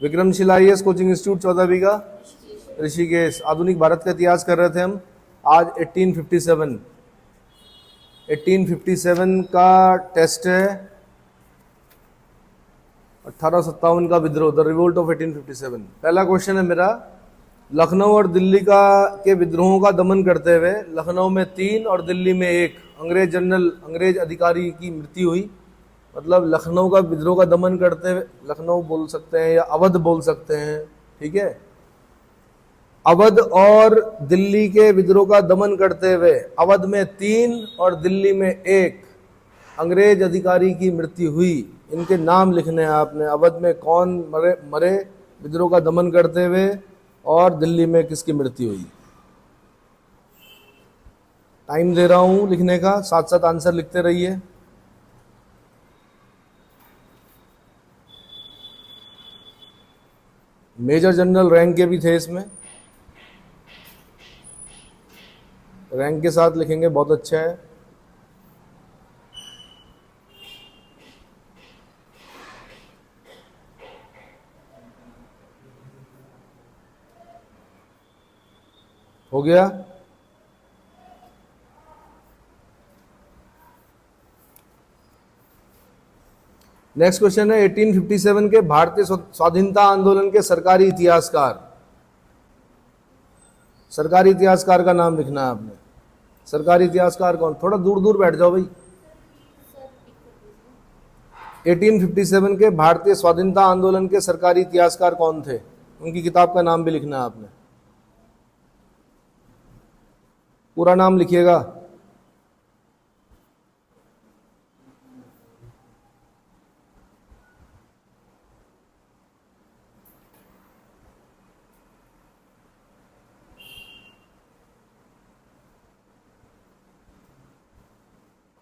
Vikramshila IAS coaching institute 14 का ऋषिकेश। आधुनिक भारत का इतिहास कर रहे थे हम आज। 1857 का टेस्ट है। 1857 का विद्रोह, द रिवोल्ट ऑफ 1857। पहला क्वेश्चन है मेरा, लखनऊ और दिल्ली के विद्रोहों का दमन करते हुए लखनऊ में 3 और दिल्ली में 1 अंग्रेज अधिकारी की मृत्यु हुई। मतलब लखनऊ का विद्रोह का दमन करते हुए, लखनऊ बोल सकते हैं या अवध बोल सकते हैं, ठीक है। अवध और दिल्ली के विद्रोह का दमन करते हुए अवध में 3 और दिल्ली में 1 अंग्रेज अधिकारी की मृत्यु हुई। इनके नाम लिखने हैं आपने। अवध में कौन मरे विद्रोह का दमन करते हुए, और दिल्ली में किसकी मृत्यु हुई। टाइम दे रहा हूं लिखने का, साथ साथ आंसर लिखते रहिए। मेजर जनरल रैंक के भी थे इसमें, रैंक के साथ लिखेंगे बहुत अच्छा है। हो गया। नेक्स्ट क्वेश्चन है 1857 के भारतीय स्वाधीनता आंदोलन के सरकारी इतिहासकार। सरकारी इतिहासकार का नाम लिखना है आपने। सरकारी इतिहासकार कौन, थोड़ा दूर दूर बैठ जाओ भाई। 1857 के भारतीय स्वाधीनता आंदोलन के सरकारी इतिहासकार कौन थे, उनकी किताब का नाम भी लिखना है आपने। पूरा नाम लिखिएगा।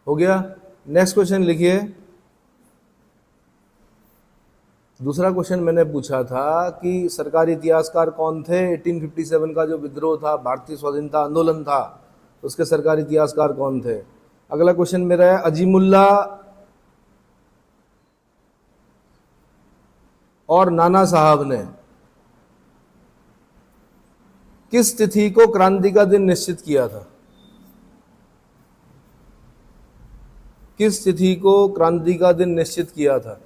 हो गया। नेक्स्ट क्वेश्चन लिखिए। दूसरा क्वेश्चन मैंने पूछा था कि सरकारी इतिहासकार कौन थे। 1857 का जो विद्रोह था, भारतीय स्वाधीनता आंदोलन था, उसके सरकारी इतिहासकार कौन थे। अगला क्वेश्चन मेरा है, अजीमुल्ला और नाना साहब ने किस तिथि को क्रांति का दिन निश्चित किया था। किस तिथि को क्रांति का दिन निश्चित किया था।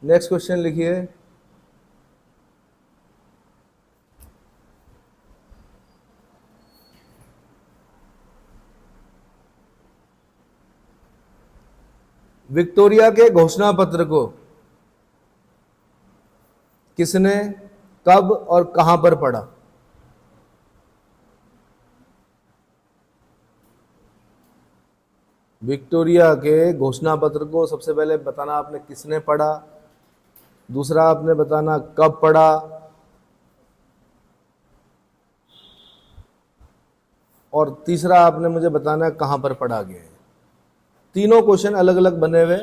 नेक्स्ट क्वेश्चन लिखिए। विक्टोरिया के घोषणा पत्र को किसने, कब और कहां पर पढ़ा। विक्टोरिया के घोषणा पत्र को सबसे पहले बताना आपने किसने पढ़ा, दूसरा आपने बताना कब पढ़ा, और तीसरा आपने मुझे बताना कहां पर पढ़ा गया है। तीनों क्वेश्चन अलग अलग बने हुए।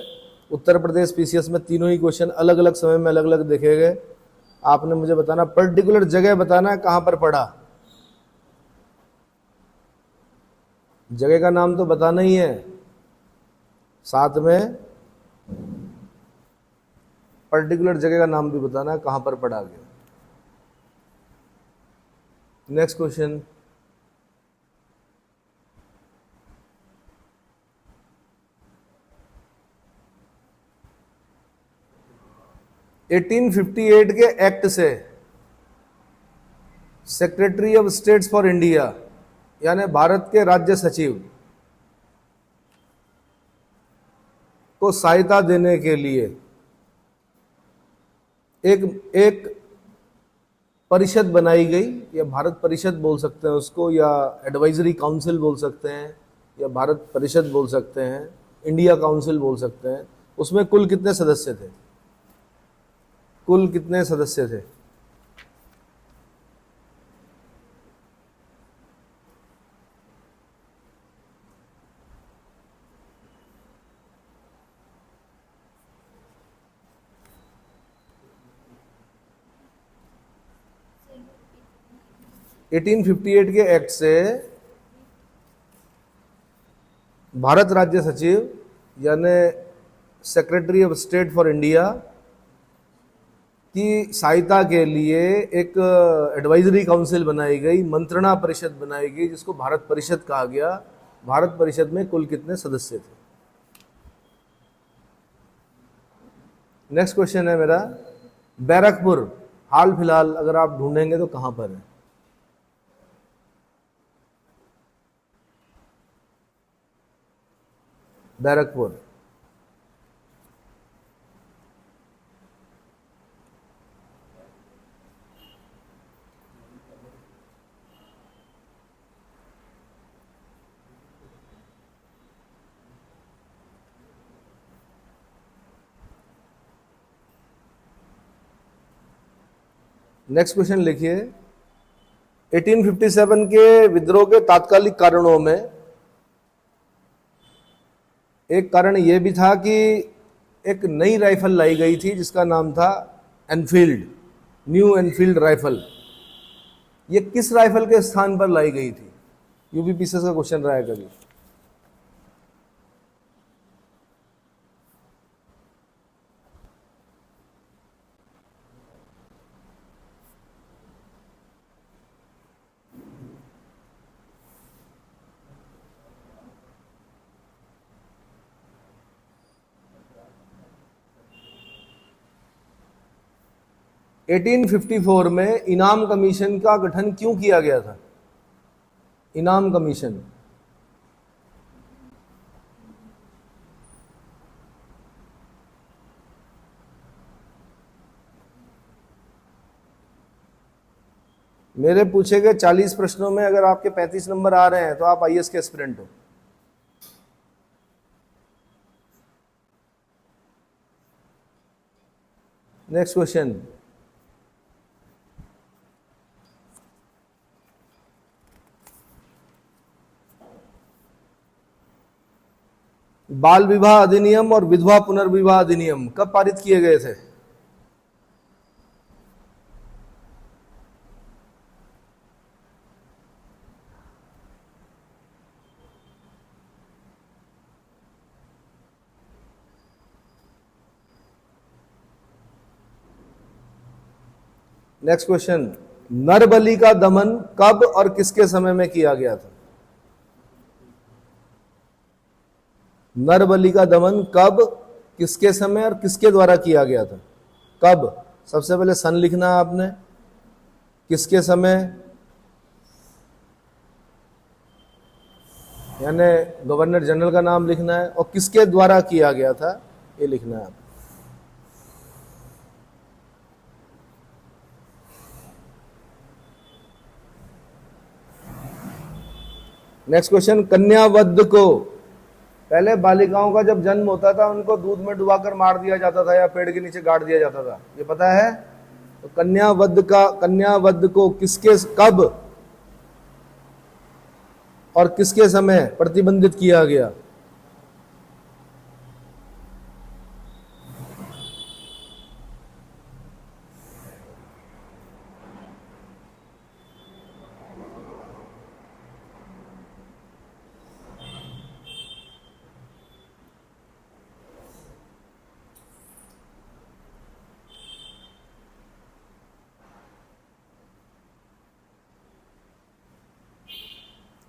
उत्तर प्रदेश पीसीएस में तीनों ही क्वेश्चन अलग अलग समय में अलग अलग देखे गए। आपने मुझे बताना, पर्टिकुलर जगह बताना है कहां पर पढ़ा। जगह का नाम तो बताना ही है, साथ में पर्टिकुलर जगह का नाम भी बताना है कहां पर पढ़ा गया। नेक्स्ट क्वेश्चन, एटीन 1858 के एक्ट से secretary of states for India, यानी भारत के राज्य सचिव को सहायता देने के लिए एक परिषद बनाई गई, या भारत परिषद बोल सकते हैं उसको, या एडवाइजरी काउंसिल बोल सकते हैं, या भारत परिषद बोल सकते हैं, इंडिया काउंसिल बोल सकते हैं। उसमें कुल कितने सदस्य थे, कुल कितने सदस्य थे। 1858 के एक्ट से भारत राज्य सचिव यानी secretary of state for India की सहायता के लिए एक एडवाइजरी काउंसिल बनाई गई, मंत्रणा परिषद बनाई गई, जिसको भारत परिषद कहा गया। भारत परिषद में कुल कितने सदस्य थे? नेक्स्ट क्वेश्चन है मेरा, बैरकपुर हाल फिलहाल अगर आप ढूंढेंगे तो कहां पर है? बैरकपुर। नेक्स्ट क्वेश्चन लिखिए, 1857 के विद्रोह के तात्कालिक कारणों में एक कारण यह भी था कि एक नई राइफल लाई गई थी जिसका नाम था एनफील्ड, न्यू एनफील्ड राइफल। ये किस राइफल के स्थान पर लाई गई थी? यूपीपीसीएस का क्वेश्चन रहा है कभी। एटीन 1854 में इनाम कमीशन का गठन क्यों किया गया था? इनाम कमीशन। मेरे पूछे गए 40 प्रश्नों में अगर आपके 35 नंबर आ रहे हैं तो आप आईएएस के एस्पिरेंट हो। नेक्स्ट क्वेश्चन, बाल विवाह अधिनियम और विधवा पुनर्विवाह अधिनियम कब पारित किए गए थे? नेक्स्ट क्वेश्चन, नरबली का दमन कब और किसके समय में किया गया था? नरबली का दमन कब, किसके समय और किसके द्वारा किया गया था? कब? सबसे पहले सन लिखना है आपने, किसके समय यानी गवर्नर जनरल का नाम लिखना है, और किसके द्वारा किया गया था ये लिखना है आप। नेक्स्ट क्वेश्चन, कन्यावध को, पहले बालिकाओं का जब जन्म होता था उनको दूध में डुबाकर मार दिया जाता था या पेड़ के नीचे गाड़ दिया जाता था, ये पता है? तो कन्यावध को किसके, कब और किसके समय प्रतिबंधित किया गया?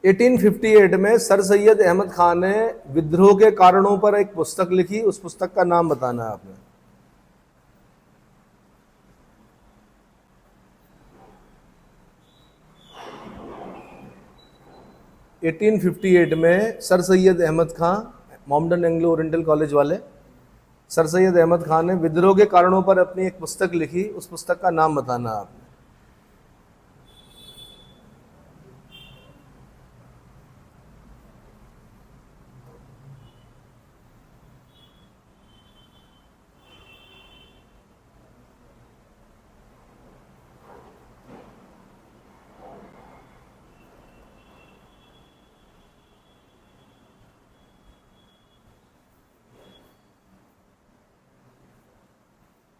एटीन 1858 में सर सैयद अहमद खान ने विद्रोह के कारणों पर एक पुस्तक लिखी, उस पुस्तक का नाम बताना है आपने। 1858 में sir Syed Ahmad Khan, Mohammedan Anglo Oriental college वाले, सर सैयद अहमद खान ने विद्रोह के कारणों पर अपनी एक पुस्तक लिखी, उस पुस्तक का नाम बताना है आपने।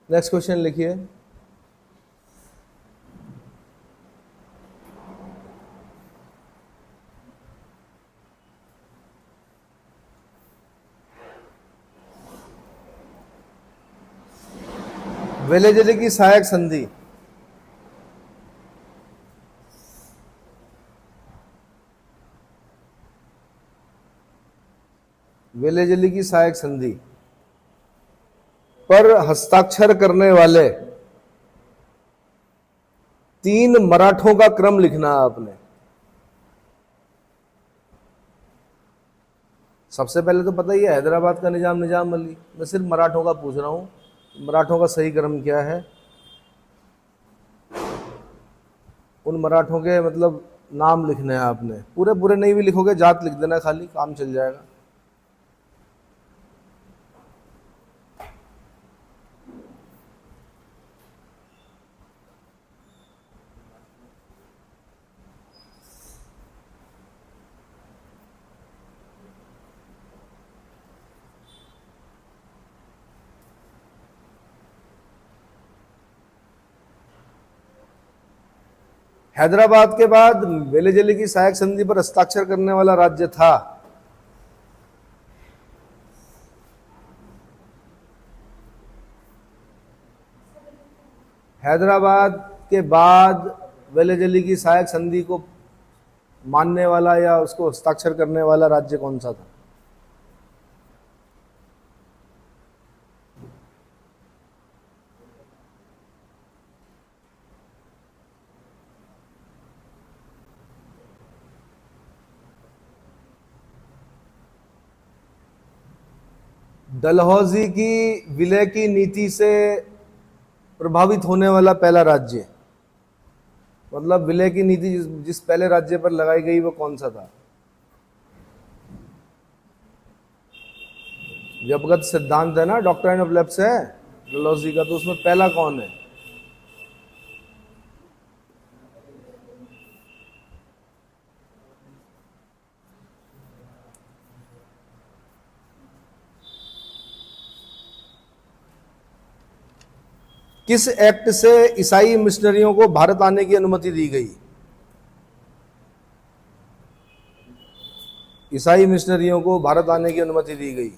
नेक्स्ट क्वेश्चन लिखिए, वेलेजली की सहायक संधि। वेलेजली की सहायक संधि पर हस्ताक्षर करने वाले 3 मराठों का क्रम लिखना है आपने। सबसे पहले तो पता ही है हैदराबाद का निजाम निजाम अली। मैं सिर्फ मराठों का पूछ रहा हूं, मराठों का सही क्रम क्या है। उन मराठों के मतलब नाम लिखने हैं आपने, पूरे पूरे नहीं भी लिखोगे, जात लिख देना, खाली काम चल जाएगा। हैदराबाद के बाद वेलेजली की सहायक संधि पर हस्ताक्षर करने वाला राज्य था। हैदराबाद के बाद वेलेजली की सहायक संधि को मानने वाला या उसको हस्ताक्षर करने वाला राज्य कौन सा था? डलहौजी की विलय की नीति से प्रभावित होने वाला पहला राज्य, मतलब विलय की नीति जिस पहले राज्य पर लगाई गई वो कौन सा था? व्यपगत सिद्धांत है ना, डॉक्ट्राइन ऑफ लैप्स है डलहौजी का, तो उसमें पहला कौन है? किस एक्ट से ईसाई मिशनरियों को भारत आने की अनुमति दी गई? ईसाई मिशनरियों को भारत आने की अनुमति दी गई।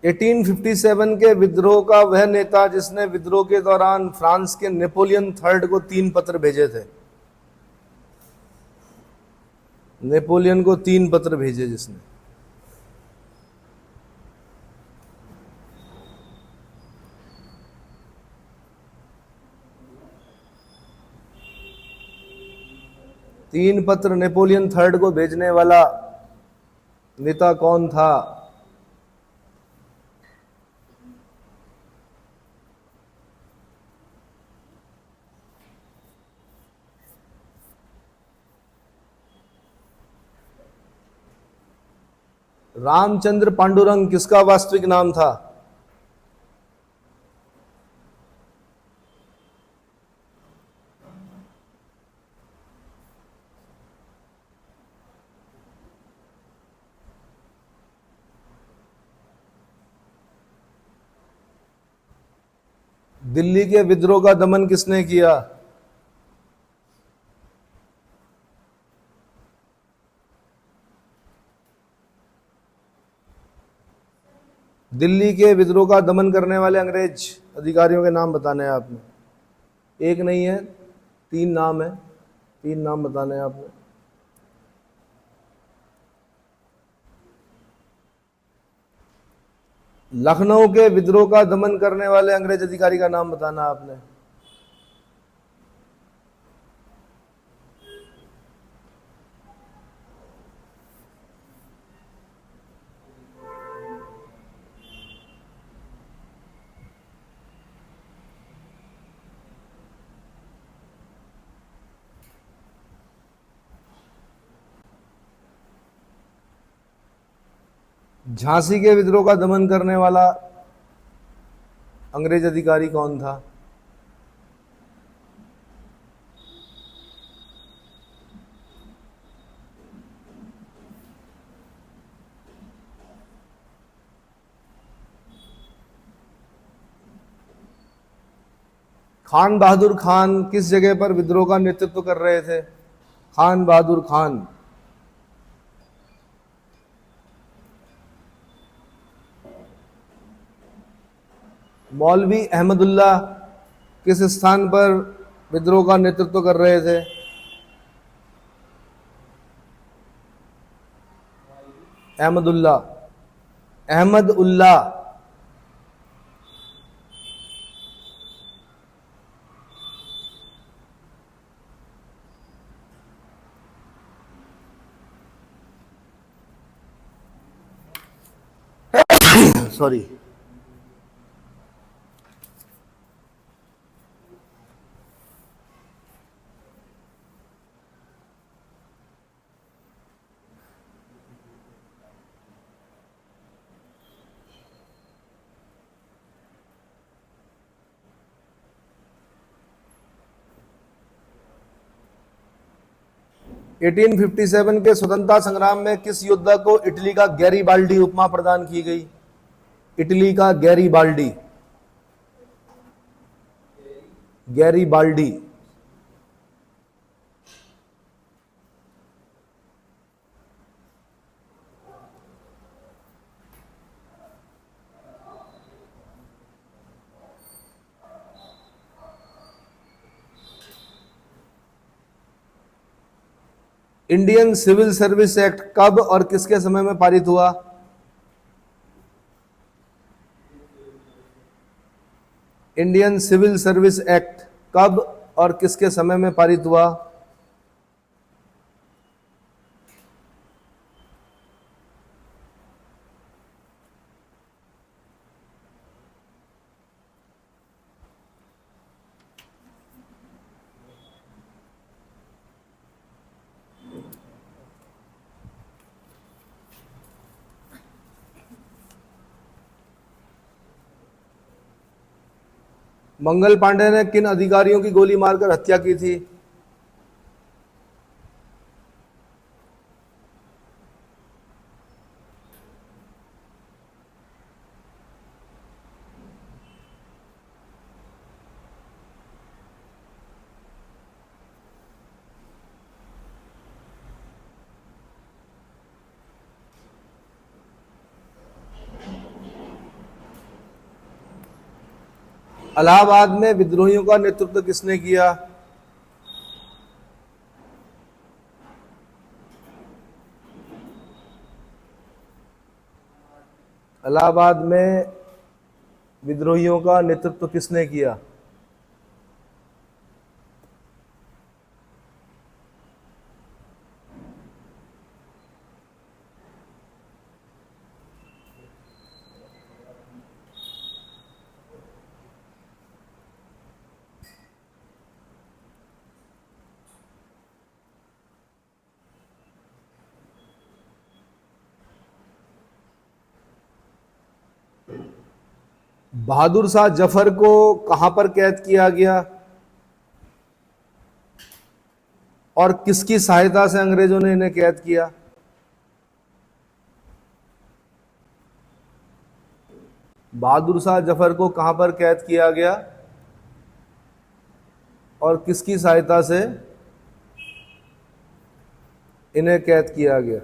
एटीन 57 के विद्रोह का वह नेता जिसने विद्रोह के दौरान फ्रांस के नेपोलियन थर्ड को 3 पत्र भेजे थे। नेपोलियन को 3 पत्र भेजे जिसने। तीन पत्र नेपोलियन थर्ड को भेजने वाला नेता कौन था? रामचंद्र पांडुरंग किसका वास्तविक नाम था? दिल्ली के विद्रोह का दमन किसने किया? दिल्ली के विद्रोह का दमन करने वाले अंग्रेज अधिकारियों के नाम बताने हैं आपने। एक नहीं है, 3 नाम है, 3 नाम बताने हैं आपने। लखनऊ के विद्रोह का दमन करने वाले अंग्रेज अधिकारी का नाम बताना आपने। झांसी के विद्रोह का दमन करने वाला अंग्रेज अधिकारी कौन था? खान बहादुर खान किस जगह पर विद्रोह का नेतृत्व कर रहे थे? खान बहादुर खान। मौलवी अहमदुल्ला किस स्थान पर विद्रोह का नेतृत्व कर रहे थे? अहमदुल्ला, अहमद उल्ला। सॉरी। एटीन 57 के स्वतंत्रता संग्राम में किस योद्धा को इटली का गैरीबाल्डी उपमा प्रदान की गई? इटली का Garibaldi, Garibaldi. Indian civil service act कब और किसके समय में पारित हुआ? इंडियन सिविल सर्विस एक्ट कब और किसके समय में पारित हुआ? मंगल पांडे ने किन अधिकारियों की गोली मारकर हत्या की थी? इलाहाबाद में विद्रोहियों का नेतृत्व किसने किया? इलाहाबाद में विद्रोहियों का नेतृत्व किसने किया? बहादुर शाह जफर को कहां पर कैद किया गया और किसकी सहायता से अंग्रेजों ने इन्हें कैद किया? बहादुर शाह जफर को कहां पर कैद किया गया और किसकी सहायता से इन्हें कैद किया गया?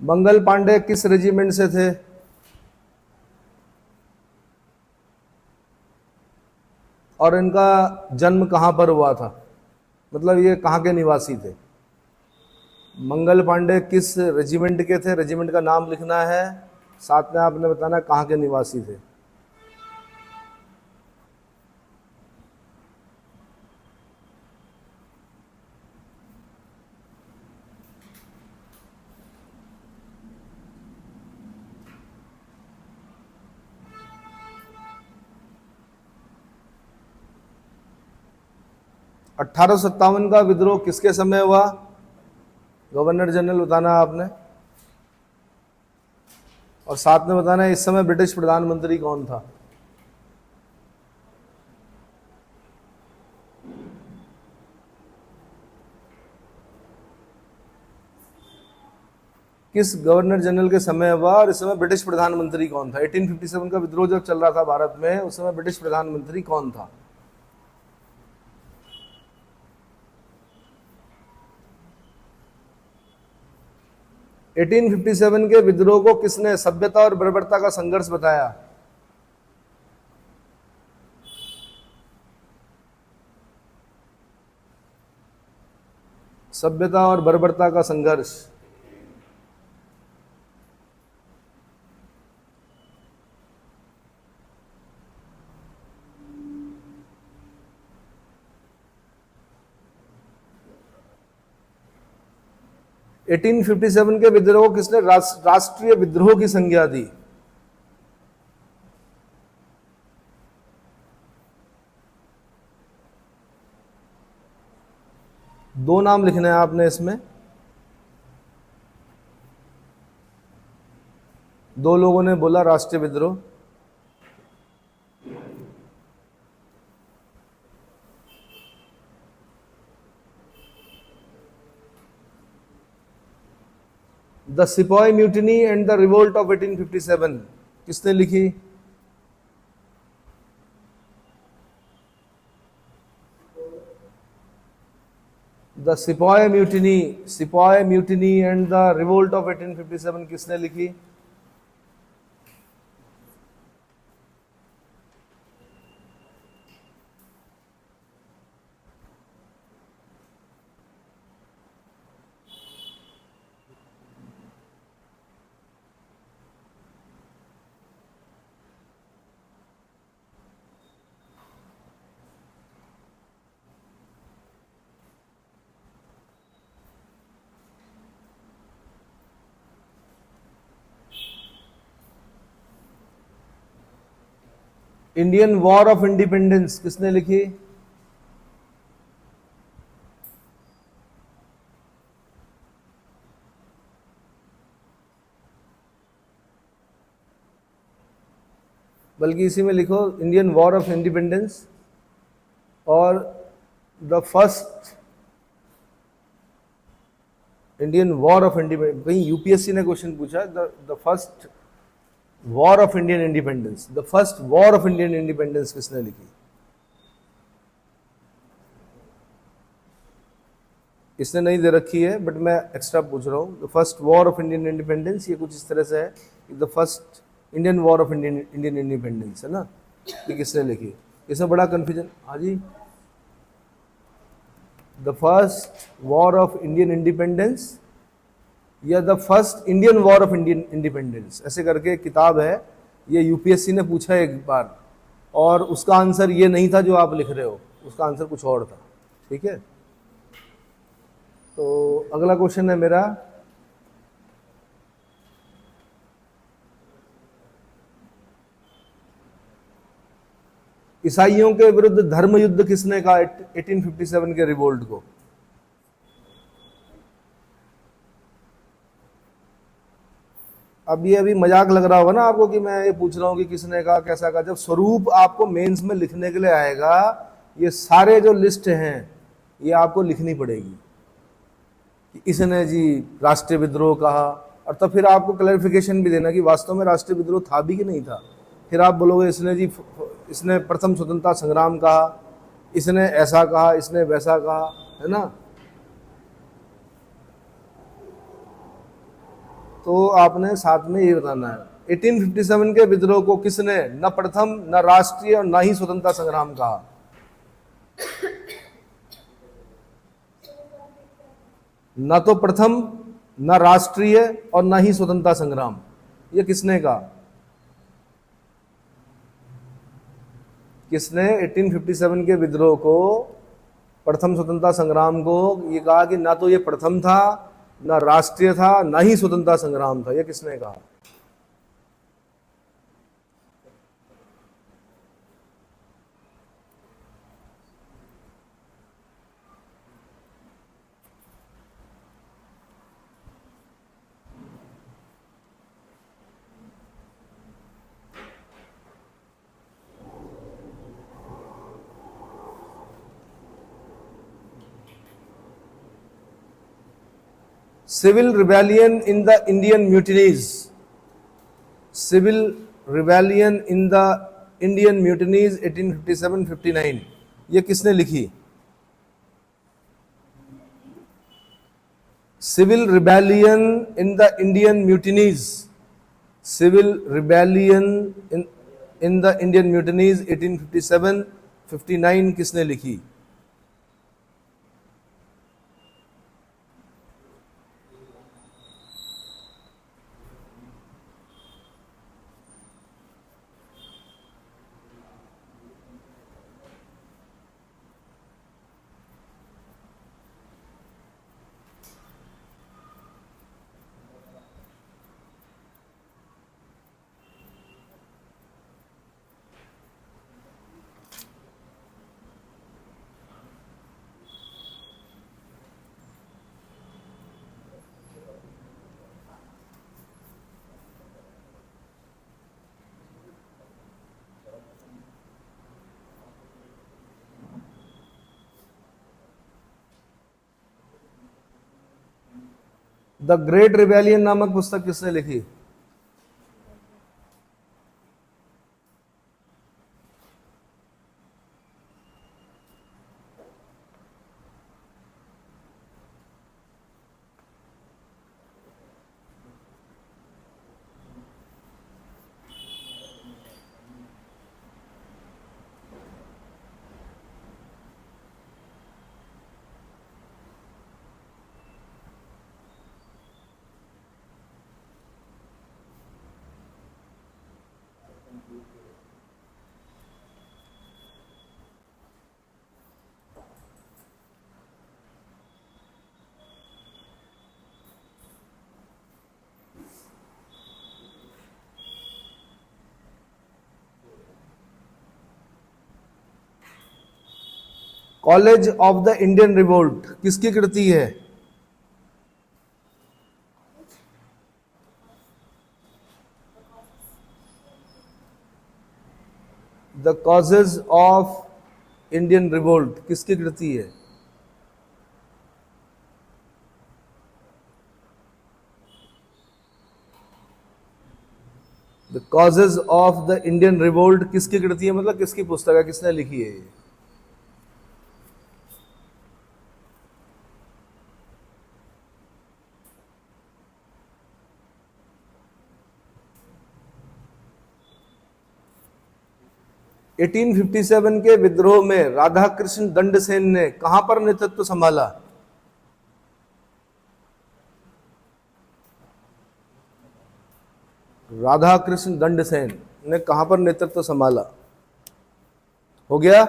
मंगल पांडे किस रेजिमेंट से थे? और इनका जन्म कहां पर हुआ था? मतलब ये कहां के निवासी थे? मंगल पांडे किस रेजिमेंट के थे? रेजिमेंट का नाम लिखना है, साथ में आपने बताना कहां के निवासी थे। 1857 का विद्रोह किसके समय हुआ? गवर्नर जनरल बताना आपने, और साथ में बताना है इस समय ब्रिटिश प्रधानमंत्री कौन था। किस गवर्नर जनरल के समय हुआ और इस समय ब्रिटिश प्रधानमंत्री कौन था? 1857 का विद्रोह जब चल रहा था भारत में, उस समय ब्रिटिश प्रधानमंत्री कौन था? एटीन 1857 के विद्रोह को किसने सभ्यता और बर्बरता का संघर्ष बताया? सभ्यता और बर्बरता का संघर्ष। एटीन 1857 के विद्रोह को किसने राष्ट्रीय विद्रोह की संज्ञा दी? दो नाम लिखने हैं आपने इसमें, दो लोगों ने बोला राष्ट्रीय विद्रोह। The sepoy mutiny and the revolt of 1857 किसने लिखी? The sepoy mutiny and the revolt of 1857 किसने लिखी? इंडियन वॉर ऑफ इंडिपेंडेंस किसने लिखी? बल्कि इसी में लिखो इंडियन वॉर ऑफ इंडिपेंडेंस और the first Indian war of independence. कहीं यूपीएससी ने क्वेश्चन पूछा the first war of Indian independence, the first war of Indian independence किसने लिखी? इसने नहीं दे रखी है बट मैं एक्स्ट्रा पूछ रहा हूं। The first war of Indian independence ये कुछ इस तरह से है, the first Indian war of Indian independence है ना, ये किसने लिखी? इसमें बड़ा कंफ्यूजन। हाँ जी, the first war of Indian independence या the first Indian war of Indian independence, ऐसे करके किताब है। ये यूपीएससी ने पूछा एक बार और उसका आंसर ये नहीं था जो आप लिख रहे हो, उसका आंसर कुछ और था। ठीक है, तो अगला क्वेश्चन है मेरा, ईसाइयों के विरुद्ध धर्म युद्ध किसने कहा 1857 के रिवोल्ट को? अब ये अभी मजाक लग रहा होगा ना आपको कि मैं ये पूछ रहा हूं कि किसने कहा, कैसा कहा। जब स्वरूप आपको मेंस में लिखने के लिए आएगा, ये सारे जो लिस्ट हैं ये आपको लिखनी पड़ेगी कि इसने जी राष्ट्रीय विद्रोह कहा, और तब फिर आपको क्लैरिफिकेशन भी देना कि वास्तव में राष्ट्रीय विद्रोह था भी कि नहीं था। फिर आप बोलोगे इसने प्रथम स्वतंत्रता संग्राम कहा, इसने ऐसा कहा, इसने वैसा कहा, है ना। तो आपने साथ में ये बताना है 1857 के विद्रोह को किसने न प्रथम, न राष्ट्रीय और न ही स्वतंत्रता संग्राम कहा? न तो प्रथम, न राष्ट्रीय और न ही स्वतंत्रता संग्राम, ये किसने कहा? किसने 1857 के विद्रोह को, प्रथम स्वतंत्रता संग्राम को ये कहा कि ना तो ये प्रथम था, ना राष्ट्रीय था, ना ही स्वतंत्रता संग्राम था? ये किसने कहा? Civil rebellion in the Indian mutinies, civil rebellion in the Indian mutinies 1857-59, ये किसने लिखी? Civil rebellion in the Indian mutinies, civil rebellion in the Indian mutinies 1857-59 किसने लिखी? द ग्रेट रिबेलियन नामक पुस्तक किसने लिखी? College of the Indian revolt किसकी कृति है? The causes of Indian revolt किसकी कृति है? The causes of the Indian revolt किसकी कृति है, मतलब किसकी पुस्तक है, किसने लिखी है? 1857 के विद्रोह में राधा कृष्ण दंडसेन ने कहां पर नेतृत्व संभाला? राधा कृष्ण दंडसेन ने कहां पर नेतृत्व संभाला? हो गया?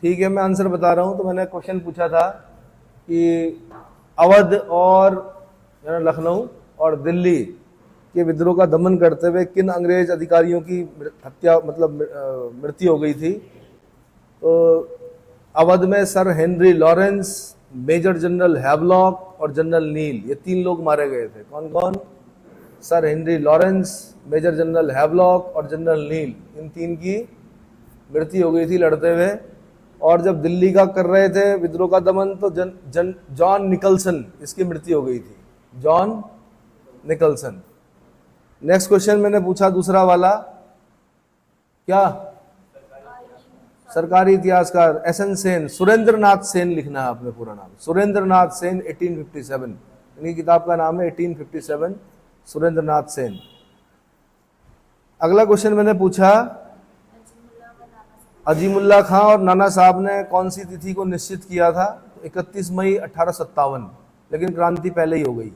ठीक है, मैं आंसर बता रहा हूं। तो मैंने क्वेश्चन पूछा था कि अवध और लखनऊ और दिल्ली के विद्रोह का दमन करते हुए किन अंग्रेज अधिकारियों की हत्या मतलब मृत्यु हो गई थी? तो अवध में sir Henry Lawrence, major general Havelock और जनरल नील, ये 3 लोग मारे गए थे। कौन कौन? Sir Henry Lawrence, major general Havelock और जनरल नील, इन 3 की मृत्यु हो गई थी लड़ते हुए। और जब दिल्ली का कर रहे थे विद्रोह का दमन तो जॉन निकलसन, इसकी मृत्यु हो गई थी, जॉन निकलसन। नेक्स्ट क्वेश्चन मैंने पूछा दूसरा वाला, क्या? सरकारी इतिहासकार एसएन सेन, सुरेंद्र नाथ सेन लिखना है आपने पूरा नाम, सुरेंद्र नाथ सेन 1857, इनकी किताब का नाम है 1857, सुरेंद्र नाथ सेन। अगला क्वेश्चन मैंने पूछा अजीमुल्ला खां और नाना साहब ने कौन सी तिथि को निश्चित किया था? 31 मई 1857, लेकिन क्रांति पहले ही हो गई,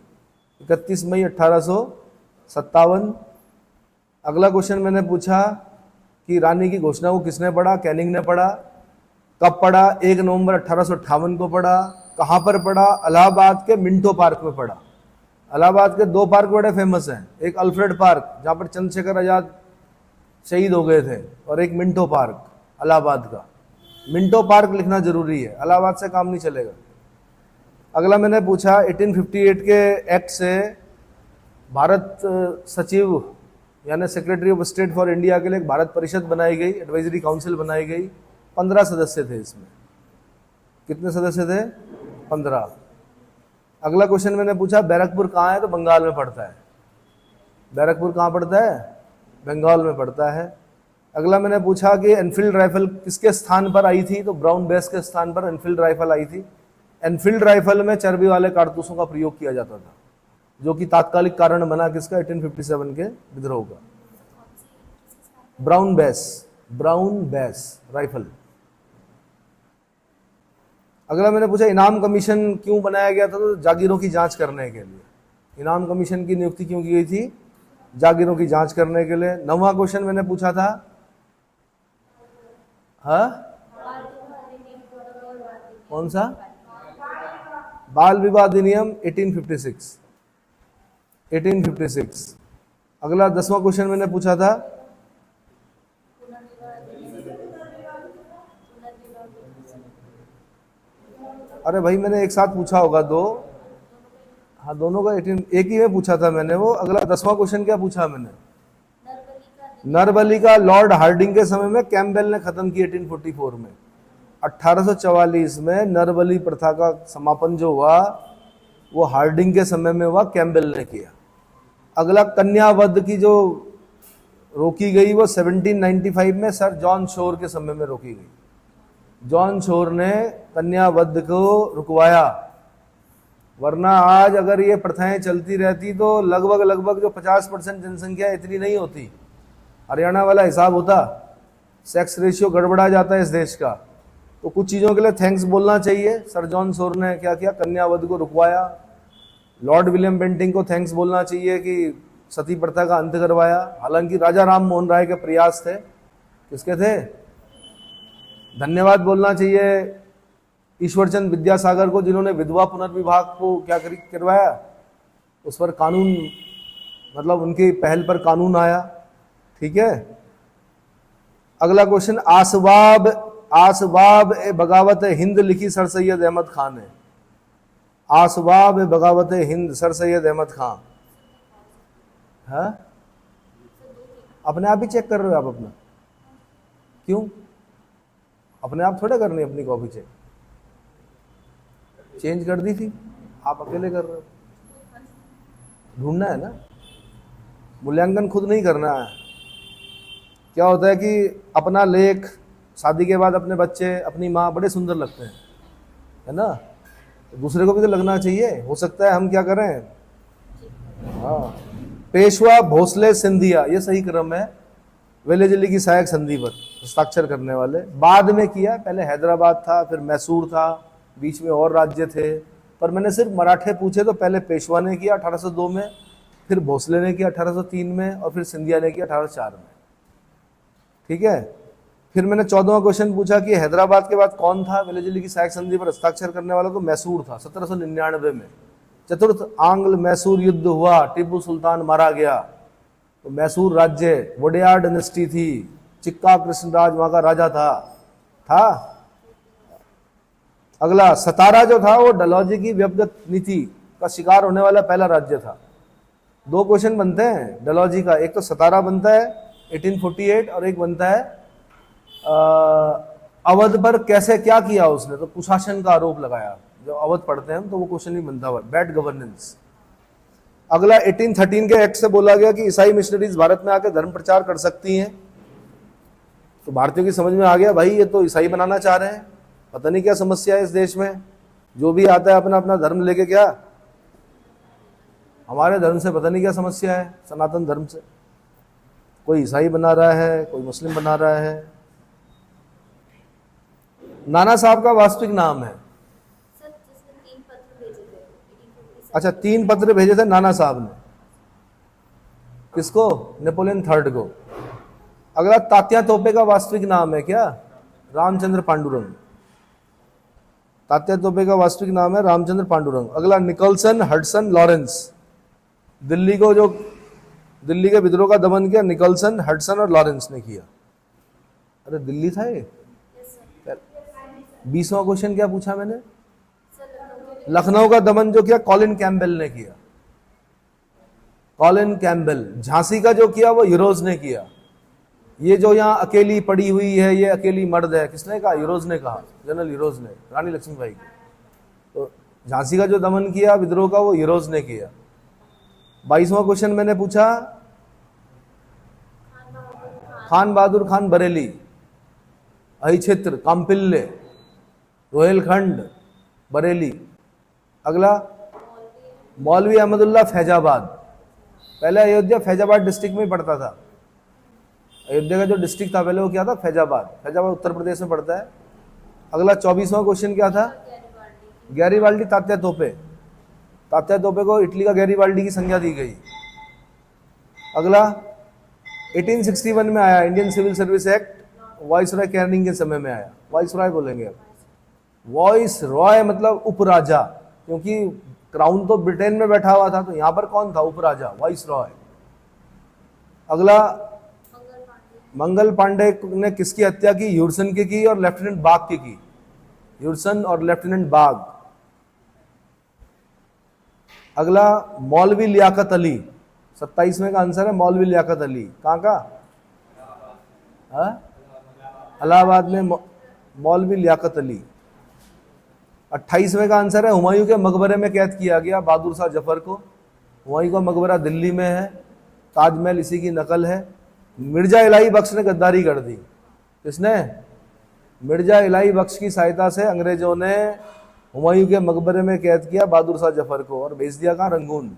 31 मई 1857। अगला क्वेश्चन मैंने पूछा कि रानी की घोषणा को किसने पढ़ा? कैनिंग ने पढ़ा। कब पढ़ा? 1 नवंबर 1858 को पढ़ा। कहाँ पर पढ़ा? इलाहाबाद के मिंटो पार्क में पढ़ा। इलाहाबाद के 2 पार्क बड़े फेमस हैं, एक अल्फ्रेड पार्क जहाँ पर चंद्रशेखर आजाद शहीद हो गए थे, और एक मिंटो पार्क इलाहाबाद का। मिंटो पार्क लिखना जरूरी है, इलाहाबाद से काम नहीं चलेगा। अगला मैंने पूछा 1858 के एक्ट से भारत सचिव यानी secretary of state for India के लिए एक भारत परिषद बनाई गई, एडवाइजरी काउंसिल बनाई गई। 15 सदस्य थे इसमें। कितने सदस्य थे? 15। अगला क्वेश्चन मैंने पूछा बैरकपुर कहाँ है, तो बंगाल में पड़ता है। बैरकपुर कहाँ पड़ता है, बंगाल में पड़ता है। अगला मैंने पूछा कि एनफील्ड राइफल किसके स्थान पर आई थी, तो ब्राउन बेस के स्थान पर एनफील्ड राइफल आई थी। एनफील्ड राइफल में चर्बी वाले कारतूसों का प्रयोग किया जाता था, जो कि तात्कालिक कारण बना किसका, 1857 के विद्रोह का। Brown base rifle. अगला मैंने पूछा इनाम कमीशन क्यों बनाया गया था, तो जागीरों की जांच करने के लिए। इनाम कमीशन की नियुक्ति क्यों की गई थी, जागीरों की जांच करने के लिए। 9वां क्वेश्चन मैंने पूछा था, हाँ कौन सा, बाल विवाह अधिनियम 1856। अगला 10वां क्वेश्चन मैंने पूछा था, अरे भाई मैंने एक साथ पूछा होगा दो, हाँ दोनों का 18, एक ही में पूछा था मैंने वो। अगला 10वां क्वेश्चन क्या पूछा मैंने, नरबली का लॉर्ड हार्डिंग के समय में कैम्पबेल ने खत्म की 1844 में। 1844 में नरबली प्रथा का समापन जो हुआ वो हार्डिंग के समय में हुआ, कैम्पबेल ने किया। अगला कन्यावध की जो रोकी गई वो 1795 में सर जॉन शोर के समय में रोकी गई। जॉन शोर ने कन्यावध को रुकवाया, वरना आज अगर ये प्रथाएं चलती रहती तो लगभग जो 50% जनसंख्या इतनी नहीं होती। हरियाणा वाला हिसाब होता, सेक्स रेशियो गड़बड़ा जाता है इस देश का। तो कुछ चीज़ों के लिए थैंक्स बोलना चाहिए। सर जॉन शोर ने क्या किया, कन्यावध को रुकवाया। लॉर्ड विलियम बेंटिंग को थैंक्स बोलना चाहिए कि सती प्रथा का अंत करवाया। हालांकि राजा राम मोहन राय के प्रयास थे, किसके थे, धन्यवाद बोलना चाहिए ईश्वरचंद विद्यासागर को, जिन्होंने विधवा पुनर्विवाह को क्या करवाया, उस पर कानून, मतलब उनकी पहल पर कानून आया। ठीक है। अगला क्वेश्चन, आसबाब ए बगावत हिंद लिखी सर सैयद अहमद खान ने। आसबाब ए बगावत हिंद सर सैयद अहमद खान है। अपने आप ही चेक कर रहे हो आप अपना, क्यों, अपने आप थोड़े करनी अपनी कॉपी चेक, चेंज कर दी थी, आप अकेले कर रहे हो। ढूंढना है ना, मूल्यांकन खुद नहीं करना है। क्या होता है कि अपना लेख, शादी के बाद अपने बच्चे, अपनी माँ बड़े सुंदर लगते हैं, है ना, तो दूसरे को भी तो लगना चाहिए। हो सकता है हम क्या करें, हाँ। पेशवा भोसले सिंधिया, ये सही क्रम है, वेले दिल्ली की सहायक संधि पर हस्ताक्षर करने वाले। बाद में किया, पहले हैदराबाद था, फिर मैसूर था, बीच में और राज्य थे, पर मैंने सिर्फ मराठे पूछे तो पहले पेशवा ने किया 1802 में, फिर भोसले ने किया 1803 में, और फिर सिंधिया ने किया 1804 में। ठीक है। फिर मैंने 14वां क्वेश्चन पूछा कि हैदराबाद के बाद कौन था वेले दिल्ली की सहायक संधि पर हस्ताक्षर करने वाला, तो मैसूर था 1799 में। चतुर्थ आंग्ल मैसूर युद्ध हुआ, टीपू सुल्तान मारा गया, तो मैसूर राज्य वोडेयार डायनेस्टी थी, चिक्का कृष्णराज वहां का राजा था। अगला, सतारा जो था वो डलहौजी की व्यक्तिगत नीति का शिकार होने वाला पहला राज्य था। 2 क्वेश्चन बनते हैं डलहौजी का, एक तो सतारा बनता है 1848 और एक बनता है अवध पर कैसे क्या किया उसने, तो कुशासन का आरोप लगाया। जो अवध पढ़ते हैं हम तो वो क्वेश्चन नहीं बनता हुआ, बैड गवर्नेंस। अगला 1813 के एक्ट से बोला गया कि ईसाई मिशनरीज भारत में आकर धर्म प्रचार कर सकती हैं। तो भारतीयों की समझ में आ गया, भाई ये तो ईसाई बनाना चाह रहे हैं, पता नहीं क्या समस्या है इस देश में, जो भी आता है अपना अपना धर्म लेके, क्या हमारे धर्म से पता नहीं क्या समस्या है, सनातन धर्म से। कोई ईसाई बना रहा है, कोई मुस्लिम बना रहा है। नाना साहब का वास्तविक नाम है, अच्छा 3 पत्र भेजे थे नाना साहब ने, किसको, नेपोलियन III को। अगला, तात्या तोपे का वास्तविक नाम है क्या, रामचंद्र पांडुरंग। तात्या तोपे का वास्तविक नाम है रामचंद्र पांडुरंग। अगला, निकोलसन हडसन लॉरेंस। दिल्ली के विद्रोह का दमन किया निकोलसन, हडसन और लॉरेंस ने किया। अरे दिल्ली था ये। 20वां क्वेश्चन क्या पूछा मैंने, लखनऊ का दमन जो किया कॉलिन कैम्पबेल ने किया। Colin Campbell. झांसी का जो किया वो यूरोज ने किया। ये जो यहाँ अकेली पड़ी हुई है, ये अकेली मर्द है, किसने कहा, यूरोज ने कहा, जनरल यूरोज ने, रानी लक्ष्मीबाई की। तो झांसी का जो दमन किया विद्रोह का वो हीरोज ने किया। 22वां क्वेश्चन मैंने पूछा, खान बहादुर खान बरेली, अहिछित्र, काम्पिल्ले, रोहिलखंड, बरेली। अगला मौलवी अहमदुल्ला फैजाबाद। पहले अयोध्या फैजाबाद डिस्ट्रिक्ट में पड़ता था। अयोध्या का जो डिस्ट्रिक्ट था पहले वो क्या था, फैजाबाद। फैजाबाद उत्तर प्रदेश में पड़ता है। अगला 24वां क्वेश्चन क्या था, गैरीबाल्डी तात्या तोपे। तात्या तोपे को इटली का गैरीबाल्डी की संज्ञा दी गई। अगला 1861 में आया Indian civil service act, viceroy Canning के समय में आया। वाइसरॉय बोलेंगे, वॉइस रॉय मतलब उपराजा, क्योंकि क्राउन तो ब्रिटेन में बैठा हुआ था, तो यहां पर कौन था, उपराजा, वाइस रॉय। अगला मंगल पांडे ने किसकी हत्या की, ह्यूडसन की और लेफ्टिनेंट बाग की। ह्यूडसन और लेफ्टिनेंट बाग। अगला मौलवी लियाकत अली, 27वें का आंसर है मौलवी लियाकत अली। कहां का, इलाहाबाद में मौलवी लियाकत अली। 28वें का आंसर है हुमायूं के मकबरे में कैद किया गया बहादुर शाह जफर को। हुमायूं का मकबरा दिल्ली में है, ताजमहल इसी की नकल है। मिर्जा इलाही बख्श ने गद्दारी कर दी। किसने, मिर्जा इलाही बख्श की सहायता से अंग्रेजों ने हुमायूं के मकबरे में कैद किया बहादुर शाह जफर को और भेज दिया कहां, रंगून।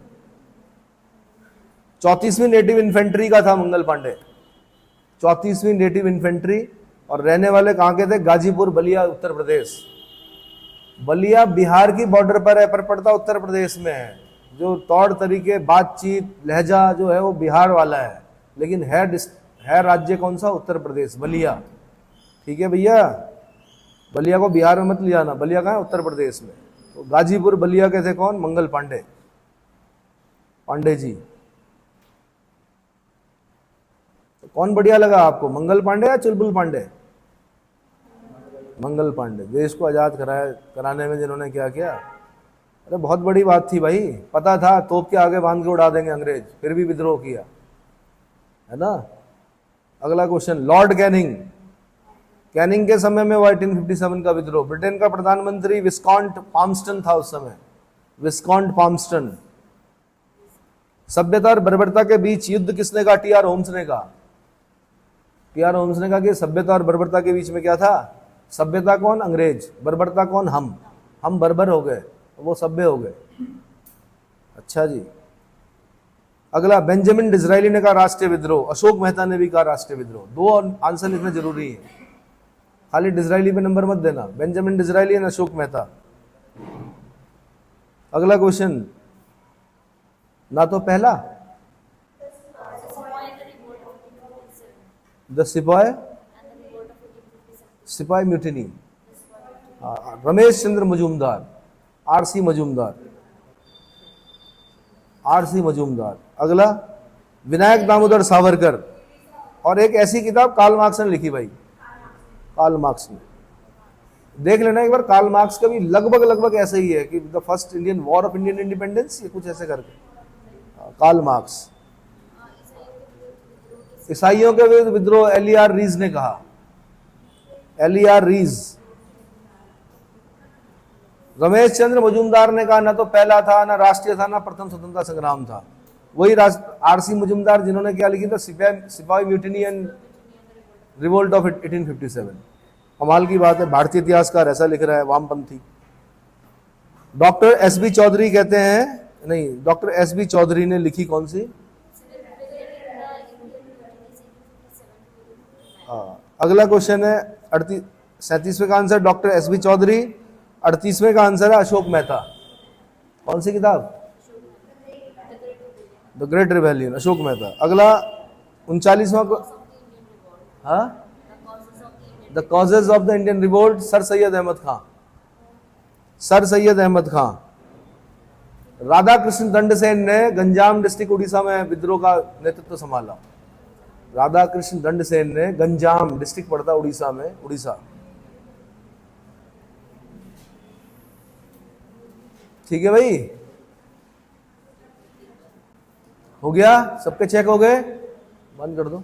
34वीं नेटिव इन्फेंट्री का था मंगल पांडे, 34वीं नेटिव इन्फेंट्री, और रहने वाले कहां के थे, गाजीपुर, बलिया, उत्तर प्रदेश। बलिया बिहार की बॉर्डर पर है, पर पड़ता उत्तर प्रदेश में है। जो तौर तरीके, बातचीत, लहजा जो है वो बिहार वाला है, लेकिन है राज्य कौन सा, उत्तर प्रदेश, बलिया। ठीक है भैया, बलिया को बिहार में मत ले जाना, बलिया कहाँ है, उत्तर प्रदेश में। तो गाजीपुर बलिया के थे कौन, मंगल पांडे, पांडे जी। तो कौन बढ़िया लगा आपको, मंगल पांडे या चुलबुल पांडे? मंगल पांडे, देश को आजाद कराने में जिन्होंने क्या किया। अरे बहुत बड़ी बात थी भाई, पता था तोप के आगे बांध के उड़ा देंगे अंग्रेज, फिर भी विद्रोह किया, है ना। अगला क्वेश्चन, लॉर्ड कैनिंग। कैनिंग के समय में हुआ 1857 का विद्रोह। ब्रिटेन का प्रधानमंत्री विस्कॉन्ट पाम्स्टन था उस समय, विस्कॉन्ट पाम्स्टन। सभ्यता और बर्बरता के बीच युद्ध किसने कहा, टी आर होम्स ने कहा। टी आर होम्स ने कहा कि सभ्यता और बर्बरता के बीच में क्या था, सभ्यता कौन, अंग्रेज, बर्बरता कौन, हम बर्बर हो गए, वो सभ्य हो गए। अच्छा जी। अगला, बेंजामिन डिज़रायली ने कहा राष्ट्रीय विद्रोह, अशोक मेहता ने भी कहा राष्ट्रीय विद्रोह। दो आंसर लिखना जरूरी है, खाली डिज़रायली पे नंबर मत देना, Benjamin Disraeli and Ashok Mehta. अगला क्वेश्चन, ना तो पहला द सिपाही म्यूटिनी, रमेश चंद्र मजूमदार, आरसी मजूमदार। अगला, विनायक दामोदर सावरकर, और एक ऐसी किताब कार्ल मार्क्स ने लिखी भाई, कार्ल मार्क्स ने, देख लेना एक बार। कार्ल मार्क्स का भी लगभग ऐसा ही है कि the first Indian war of Indian independence, ये कुछ ऐसे करके। Karl Marx. ईसाइयों के विरुद्ध विद्रोह, एलियार रीज ने कहा, एलियार रीज। रमेश चंद्र मजूमदार ने कहा ना तो पहला था, ना राष्ट्रीय था, ना प्रथम स्वतंत्रता संग्राम था। वही आरसी मजूमदार जिन्होंने क्या लिखी था, सिपाही म्यूटिनी एंड रिवोल्ट ऑफ 1857। कमाल की बात है, भारतीय इतिहासकार ऐसा लिख रहा है, वामपंथी। डॉक्टर एस बी चौधरी कहते हैं, नहीं, डॉक्टर एस बी चौधरी ने लिखी कौन सी। अगला क्वेश्चन है 37वें का answer doctor S B Chaudhary, 38वें का आंसर है अशोक मेहता। कौन सी किताब, the great rebellion, Ashok Mehta. अगला 39वां, the causes of the Indian revolt, sir Syed Ahmed Khan, sir Syed Ahmed Khan. Radha Krishna Dandasena ने गंजाम डिस्ट्रिक्ट उड़ीसा में विद्रोह का नेतृत्व संभाला। राधा कृष्ण दंडसेन ने, गंजाम डिस्ट्रिक्ट पड़ता उड़ीसा में, उड़ीसा। ठीक है भाई, हो गया, सबके चेक हो गए, बंद कर दो।